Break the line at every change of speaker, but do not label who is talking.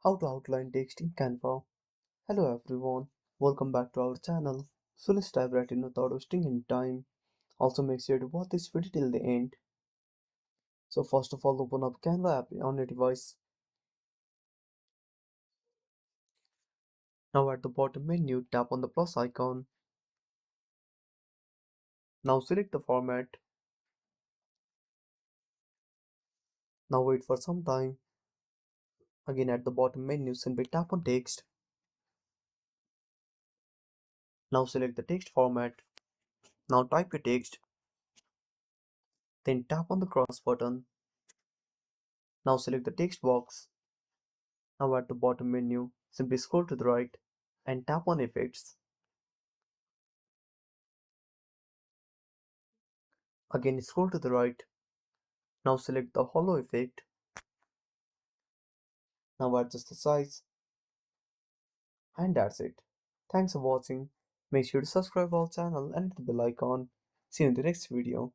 How to outline text in Canva. Hello everyone, welcome back to our channel. So let's dive right in without wasting any time. Also make sure to watch this video till the end. So first of all, open up Canva app on your device. Now at the bottom menu, tap on the plus icon. Now select the format. Now wait for some time. Again at the bottom menu, simply tap on text. Now select the text format. Now type your text. Then tap on the cross button. Now select the text box. Now at the bottom menu, simply scroll to the right and tap on effects. Again scroll to the right. Now select the hollow effect. Now adjust the size. And that's it. Thanks for watching. Make sure to subscribe our channel and hit the bell icon. See you in the next video.